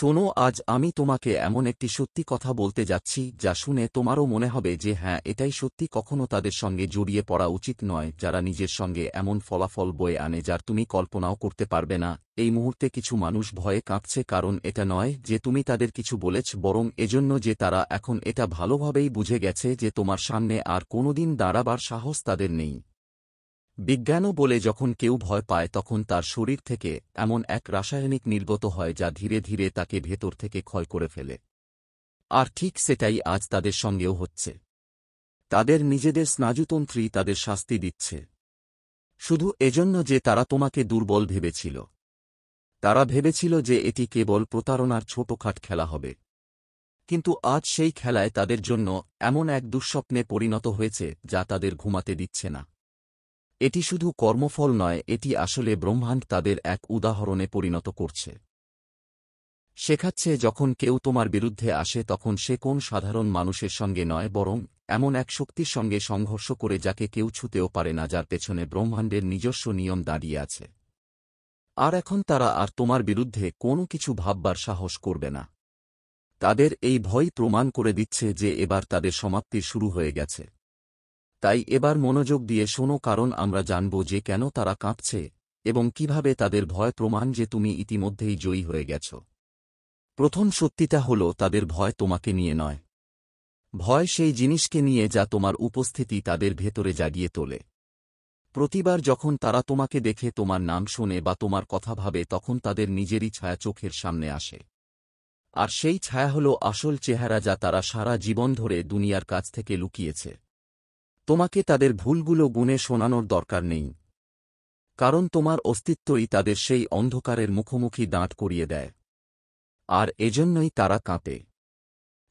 শোনো, আজ আমি তোমাকে এমন একটি সত্যি কথা বলতে যাচ্ছি যা শুনে তোমারও মনে হবে যে হ্যাঁ, এটাই সত্যি। কখনো তাদের সঙ্গে জড়িয়ে পড়া উচিত নয় যারা নিজের সঙ্গে এমন ফলাফল বয়ে আনে যার তুমি কল্পনাও করতে পারবে না। এই মুহূর্তে কিছু মানুষ ভয়ে কাঁপছে, কারণ এটা নয় যে তুমি তাদের কিছু বলেছ, বরং এজন্য যে তারা এখন এটা ভালোভাবেই বুঝে গেছে যে তোমার সামনে আর কোনোদিন দাঁড়াবার সাহস তাদের নেই। বিজ্ঞানও বলে, যখন কেউ ভয় পায় তখন তার শরীর থেকে এমন এক রাসায়নিক নির্গত হয় যা ধীরে ধীরে তাকে ভেতর থেকে ক্ষয় করে ফেলে। আর ঠিক সেটাই আজ তাদের সঙ্গেও হচ্ছে। তাদের নিজেদের স্নায়ুতন্ত্রী তাদের শাস্তি দিচ্ছে, শুধু এজন্য যে তারা তোমাকে দুর্বল ভেবেছিল। তারা ভেবেছিল যে এটি কেবল প্রতারণার ছোটখাট খেলা হবে, কিন্তু আজ সেই খেলায় তাদের জন্য এমন এক দুঃস্বপ্নে পরিণত হয়েছে যা তাদের ঘুমাতে দিচ্ছে না। এটি শুধু কর্মফল নয়, এটি আসলে ব্রহ্মাণ্ড তাদের এক উদাহরণে পরিণত করছে। শেখাচ্ছে যখন কেউ তোমার বিরুদ্ধে আসে তখন সে কোন সাধারণ মানুষের সঙ্গে নয়, বরং এমন এক শক্তির সঙ্গে সংঘর্ষ করে যাকে কেউ ছুঁতেও পারে না, যার পেছনে ব্রহ্মাণ্ডের নিজস্ব নিয়ম দাঁড়িয়ে আছে। আর এখন তারা আর তোমার বিরুদ্ধে কোনো কিছু ভাববার সাহস করবে না। তাদের এই ভয় প্রমাণ করে দিচ্ছে যে এবার তাদের সমাপ্তি শুরু হয়ে গেছে। তাই এবার মনোযোগ দিয়ে শোনো, কারণ আমরা জানব যে কেন তারা কাঁপছে এবং কিভাবে তাদের ভয় প্রমাণ যে তুমি ইতিমধ্যেই জয়ী হয়ে গেছ। প্রথম সত্যিটা হল, তাদের ভয় তোমাকে নিয়ে নয়। ভয় সেই জিনিসকে নিয়ে যা তোমার উপস্থিতি তাদের ভেতরে জাগিয়ে তোলে। প্রতিবার যখন তারা তোমাকে দেখে, তোমার নাম শোনে বা তোমার কথা ভাবে, তখন তাদের নিজেরই ছায়া চোখের সামনে আসে। আর সেই ছায়া হল আসল চেহারা যা তারা সারা জীবন ধরে দুনিয়ার কাছ থেকে লুকিয়েছে। তোমাকে তাদের ভুলগুলো গুনে শোনানোর দরকার নেই, কারণ তোমার অস্তিত্বই তাদের সেই অন্ধকারের মুখোমুখি দাঁড় করিয়ে দেয়। আর এজন্যই তারা কাঁপে,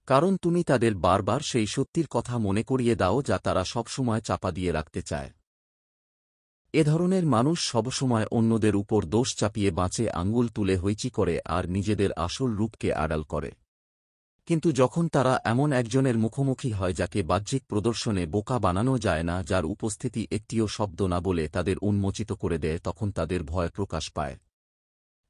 কারণ তুমি তাদের বারবার সেই সত্যির কথা মনে করিয়ে দাও যা তারা সবসময় চাপা দিয়ে রাখতে চায়। এ ধরনের মানুষ সবসময় অন্যদের উপর দোষ চাপিয়ে বাঁচে, আঙ্গুল তুলে হইচি করে আর নিজেদের আসল রূপকে আড়াল করে। কিন্তু যখন তারা এমন একজনের মুখোমুখি হয় যাকে বাহ্যিক প্রদর্শনে বোকা বানানো যায় না, যার উপস্থিতি একটিও শব্দ না বলে তাদের উন্মোচিত করে দেয়, তখন তাদের ভয় প্রকাশ পায়।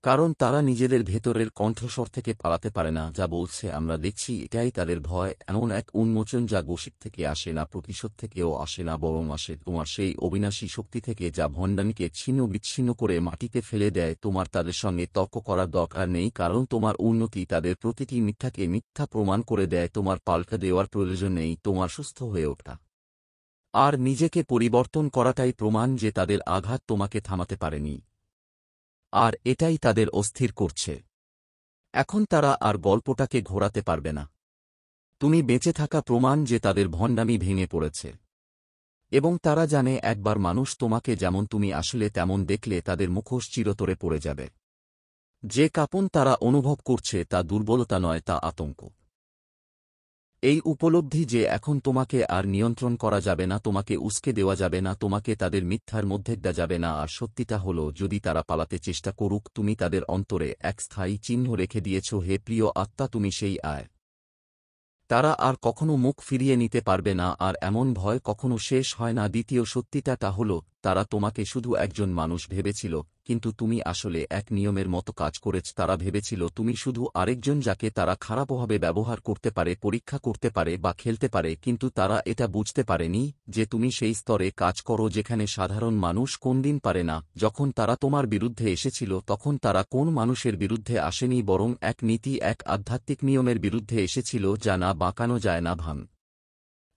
কারণ তারা নিজেদের ভেতরের কণ্ঠস্বর থেকে পালাতে পারে না, যা বলছে আমরা দেখছি। এটাই তাদের ভয়, এমন এক উন্মোচন যা গসিপ থেকে আসে না, প্রতিশোধ থেকেও আসে না, বরং আসে তোমার সেই অবিনাশী শক্তি থেকে যা ভণ্ডামিকে ছিন্ন বিচ্ছিন্ন করে মাটিতে ফেলে দেয়। তোমার তাদের সঙ্গে তর্ক করার দরকার নেই, কারণ তোমার উন্নতি তাদের প্রতিটি মিথ্যাকে মিথ্যা প্রমাণ করে দেয়। তোমার পাল্টা দেওয়ার প্রয়োজন নেই, তোমার সুস্থ হয়ে ওঠা আর নিজেকে পরিবর্তন করাটাই প্রমাণ যে তাদের আঘাত তোমাকে থামাতে পারেনি। আর এটাই তাদের অস্থির করছে। এখন তারা আর গল্পটাকে ঘোরাতে পারবে না। তুমি বেঁচে থাকা প্রমাণ যে তাদের ভণ্ডামি ভেঙে পড়েছে। এবং তারা জানে, একবার মানুষ তোমাকে যেমন তুমি আসলে তেমন দেখলে, তাদের মুখোশ চিরতরে পড়ে যাবে। যে কাঁপন তারা অনুভব করছে তা দুর্বলতা নয়, তা আতঙ্ক। এই উপলব্ধি যে এখন তোমাকে আর নিয়ন্ত্রণ করা যাবে না, তোমাকে উস্কে দেওয়া যাবে না, তোমাকে তাদের মিথ্যার মধ্যে দেওয়া যাবে না। আর সত্যিটা হল, যদি তারা পালাতে চেষ্টা করুক, তুমি তাদের অন্তরে এক স্থায়ী চিহ্ন রেখে দিয়েছ। হে প্রিয় আত্মা, তুমি সেই আয়। তারা আর কখনো মুখ ফিরিয়ে নিতে পারবে না, আর এমন ভয় কখনো শেষ হয় না। দ্বিতীয় সত্যিটা হল, তারা তোমাকে শুধু একজন মানুষ ভেবেছিল, কিন্তু তুমি আসলে এক নিয়মের মতো কাজ করেছ। তারা ভেবেছিল তুমি শুধু আরেকজন যাকে তারা খারাপভাবে ব্যবহার করতে পারে, পরীক্ষা করতে পারে বা খেলতে পারে, কিন্তু তারা এটা বুঝতে পারেনি যে তুমি সেই স্তরে কাজ করো যেখানে সাধারণ মানুষ কোনদিন পারে না। যখন তারা তোমার বিরুদ্ধে এসেছিল, তখন তারা কোন মানুষের বিরুদ্ধে আসেনি, বরং এক নীতি, এক আধ্যাত্মিক নিয়মের বিরুদ্ধে এসেছিল যা না বাঁকানো যায়, না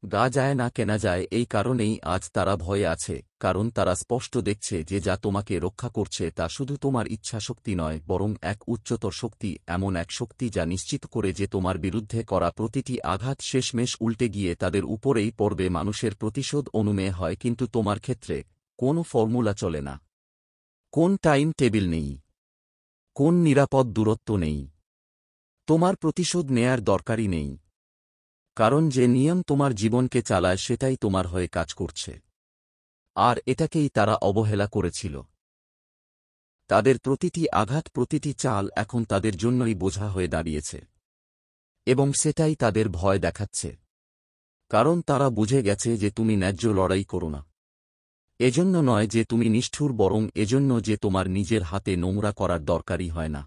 গা যায়, না কেনা যায়। এই কারণেই আজ তারা ভয়ে আছে, কারণ তারা স্পষ্ট দেখছে যে যা তোমাকে রক্ষা করছে তা শুধু তোমার ইচ্ছাশক্তি নয়, বরং এক উচ্চতর শক্তি, এমন এক শক্তি যা নিশ্চিত করে যে তোমার বিরুদ্ধে করা প্রতিটি আঘাত শেষমেশ উল্টে গিয়ে তাদের উপরেই পড়বে। মানুষের প্রতিশোধ অনুমেয় হয়, কিন্তু তোমার ক্ষেত্রে কোনো ফর্মুলা চলে না, কোন টাইম টেবিল নেই, কোন নিরাপদ দূরত্ব নেই। তোমার প্রতিশোধ নেয়ার দরকারই নেই, কারণ যে নিয়ম তোমার জীবনকে চালায় সেটাই তোমার হয়ে কাজ করছে। আর এটাকেই তারা অবহেলা করেছিল। তাদের প্রতিটি আঘাত, প্রতিটি চাল এখন তাদের জন্যই বোঝা হয়ে দাঁড়িয়েছে, এবং সেটাই তাদের ভয় দেখাচ্ছে। কারণ তারা বুঝে গেছে যে তুমি ন্যায্য লড়াই করো না। এজন্য নয় যে তুমি নিষ্ঠুর, বরং এজন্য যে তোমার নিজের হাতে নোংরা করার দরকারই হয় না।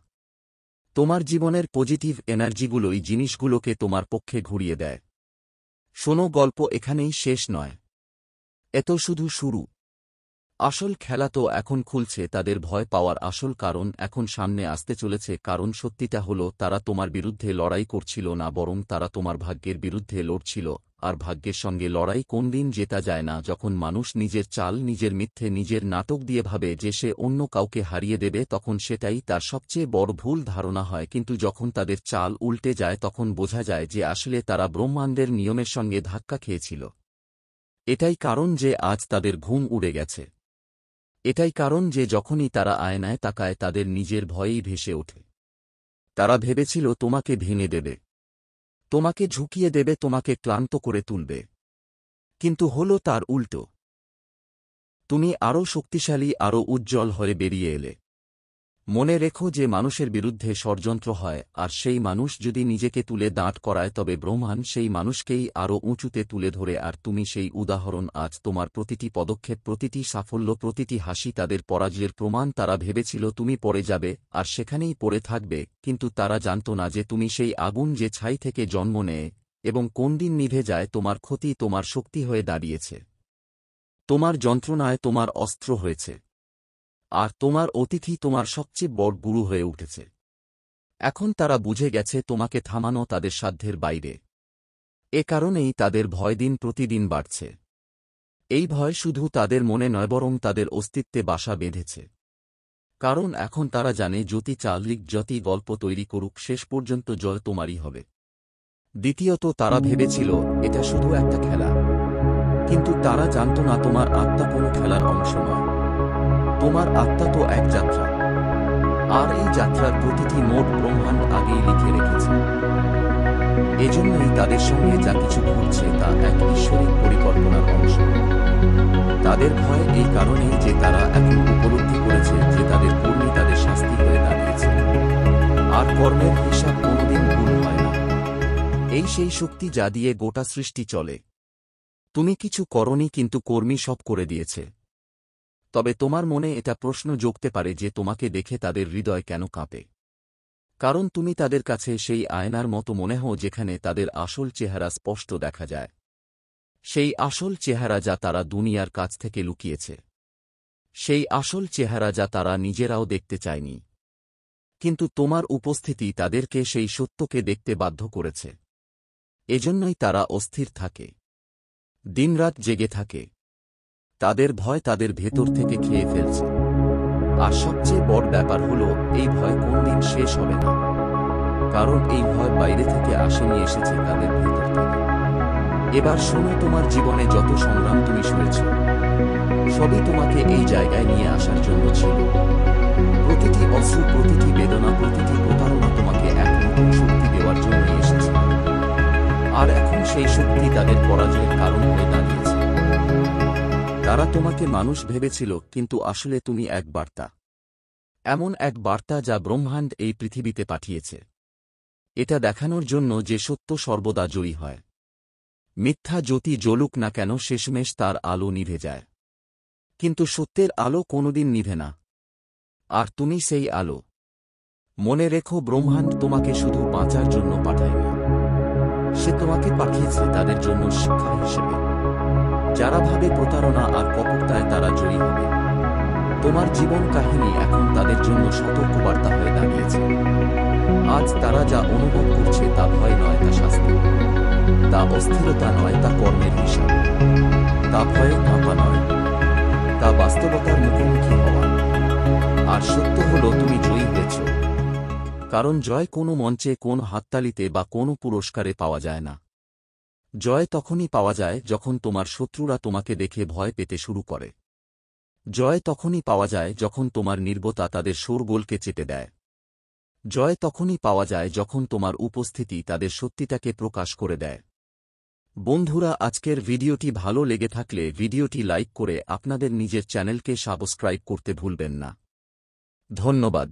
তোমার জীবনের পজিটিভ এনার্জিগুলোই জিনিসগুলোকে তোমার পক্ষে ঘুরিয়ে দেয়। শোনো, গল্প এখানেই শেষ নয়। এত শুধু শুরু। আসল খেলা তো এখন খুলছে। তাদের ভয় পাওয়ার আসল কারণ এখন সামনে আসতে চলেছে। কারণ সত্যিটা হলো, তারা তোমার বিরুদ্ধে লড়াই করছিল না, বরং তারা তোমার ভাগ্যের বিরুদ্ধে লড়ছিল। আর ভাগ্যের সঙ্গে লড়াই কোনদিন জেতা যায় না। যখন মানুষ নিজের চাল, নিজের মিথ্যে, নিজের নাটক দিয়ে ভাবে যে সে অন্য কাউকে হারিয়ে দেবে, তখন সেটাই তার সবচেয়ে বড় ভুল ধারণা হয়। কিন্তু যখন তাদের চাল উল্টে যায়, তখন বোঝা যায় যে আসলে তারা ব্রহ্মাণ্ডের নিয়মের সঙ্গে ধাক্কা খেয়েছিল। এটাই কারণ যে আজ তাদের ঘুম উড়ে গেছে। এটাই কারণ যে যখনই তারা আয়নায় তাকায়, তাদের নিজের ভয়েই ভেসে ওঠে। তারা ভেবেছিল তোমাকে ভেঙে দেবে, তোমাকে ঝুঁকিয়ে দেবে, তোমাকে ক্লান্ত করে তুলবে। কিন্তু হলো তার উল্টো। তুমি আরও শক্তিশালী, আরও উজ্জ্বল হয়ে বেরিয়ে এলে। মনে রেখো, যে মানুষের বিরুদ্ধে ষড়যন্ত্র হয়, আর সেই মানুষ যদি নিজেকে তুলে দাঁড় করায়, তবে ব্রহ্মাণ্ড সেই মানুষকেই আরও উঁচুতে তুলে ধরে। আর তুমি সেই উদাহরণ। আজ তোমার প্রতিটি পদক্ষেপ, প্রতিটি সাফল্য, প্রতিটি হাসি তাদের পরাজয়ের প্রমাণ। তারা ভেবেছিল তুমি পড়ে যাবে, আর সেখানেই পড়ে থাকবে। কিন্তু তারা জানত না যে তুমি সেই আগুন, যে ছাই থেকে জন্ম নেয় এবং কোনদিন নিভে যায়। তোমার ক্ষতি তোমার শক্তি হয়ে দাঁড়িয়েছে। তোমার যন্ত্রণায় তোমার অস্ত্র হয়েছে। আর তোমার অতিথি তোমার সবচেয়ে বড় গুরু হয়ে উঠেছে। এখন তারা বুঝে গেছে তোমাকে থামানো তাদের সাধ্যের বাইরে। এ কারণেই তাদের ভয় দিন প্রতিদিন বাড়ছে। এই ভয় শুধু তাদের মনে নয়, বরং তাদের অস্তিত্বে বাসা বেঁধেছে। কারণ এখন তারা জানে, যতি চাল লিখ, যতি গল্প তৈরি করুক, শেষ পর্যন্ত জয় তোমারই হবে। দ্বিতীয়ত, তারা ভেবেছিল এটা শুধু একটা খেলা। কিন্তু তারা জানত না, তোমার আত্মা কোনো খেলার অংশ নয়। তোমার আত্মা তো এক যাত্রা। আর এই যাত্রার প্রতিটি মোড় ব্রহ্মাণ্ড আগেই লিখে রেখেছে। এজন্যই তাদের সঙ্গে যা কিছু ঘটছে তা এক ঈশ্বরিক পরিকল্পনার অংশ। তাদের ভয় এই কারণেই যে তারা এখন উপলব্ধি করেছে যে তাদের কর্মই তাদের শাস্তি হয়ে দাঁড়িয়েছে। আর কর্মের হিসাব কোনদিন ভুল হয় না। এই সেই শক্তি যা দিয়ে গোটা সৃষ্টি চলে। তুমি কিছু করনি, কিন্তু কর্মী সব করে দিয়েছে। তবে তোমার মনে এটা প্রশ্ন জাগতে পারে যে তোমাকে দেখে তাদের হৃদয় কেন কাঁপে। কারণ তুমি তাদের কাছে সেই আয়নার মতো মনে হও, যেখানে তাদের আসল চেহারা স্পষ্ট দেখা যায়। সেই আসল চেহারা যা তারা দুনিয়ার কাছ থেকে লুকিয়েছে। সেই আসল চেহারা যা তারা নিজেরাও দেখতে চায়নি। কিন্তু তোমার উপস্থিতি তাদেরকে সেই সত্যকে দেখতে বাধ্য করেছে। এজন্যই তারা অস্থির থাকে, দিনরাত জেগে থাকে। তাদের ভয় তাদের ভেতর থেকে খেয়ে ফেলছে। আর সবচেয়ে বড় ব্যাপার হলো, এই ভয় কোনদিন শেষ হবে না। কারণ এই ভয় বাইরে থেকে আসেনি, এসেছে তাদের ভেতর থেকে। এবার শোনো, তোমার জীবনে যত সংগ্রাম তুমি শুনেছ, সবই তোমাকে এই জায়গায় নিয়ে আসার জন্য ছিল। প্রতিটি অশ্রু, প্রতিটি বেদনা, প্রতিটি প্রতারণা তোমাকে এক নতুন শক্তি দেওয়ার জন্যই এসেছে। আর এখন সেই শক্তি তাদের পরাজয়ের কারণ হয়ে দাঁড়িয়েছে। তারা তোমাকে মানুষ ভেবেছিল, কিন্তু আসলে তুমি এক বার্তা। এমন এক বার্তা যা ব্রহ্মাণ্ড এই পৃথিবীতে পাঠিয়েছে। এটা দেখানোর জন্য যে সত্য সর্বদা জয়ী হয়। মিথ্যা যতই জ্বলুক না কেন, শেষমেশ তার আলো নিভে যায়। কিন্তু সত্যের আলো কোনোদিন নিভে না। আর তুমি সেই আলো। মনে রেখো, ব্রহ্মাণ্ড তোমাকে শুধু বাঁচার জন্য পাঠায়নি। সে তোমাকে পাঠিয়েছে তাদের জন্য শিক্ষা হিসেবে। যারা ভাবে প্রতারণা আর কপটতায় তারা জয়ী হবে, তোমার জীবন কাহিনী এখন তাদের জন্য সতর্কবার্তা হয়ে দাঁড়িয়েছে। আজ তারা যা অনুভব করছে তা ভয় নয়, তা শাস্তি। তা অস্থিরতা নয়, তা কর্মের হিসাব। তা ভয়ে কাঁপা নয়, তা বাস্তবতার মুখোমুখি হওয়া। আর সত্য হলো, তুমি জয়ী হয়েছ। কারণ জয় কোনো মঞ্চে, কোনো হাততালিতে বা কোনো পুরস্কারে পাওয়া যায় না। জয় তখনই পাওয়া যায় যখন তোমার শত্রুরা তোমাকে দেখে ভয় পেতে শুরু করে। জয় তখনই পাওয়া যায় যখন তোমার নির্বতা তাদের শোরগোলকে চেপে দেয়। জয় তখনই পাওয়া যায় যখন তোমার উপস্থিতি তাদের সত্যিটাকে প্রকাশ করে দেয়। বন্ধুরা, আজকের ভিডিওটি ভালো লেগে থাকলে ভিডিওটি লাইক করে আপনাদের নিজের চ্যানেলকে সাবস্ক্রাইব করতে ভুলবেন না। ধন্যবাদ।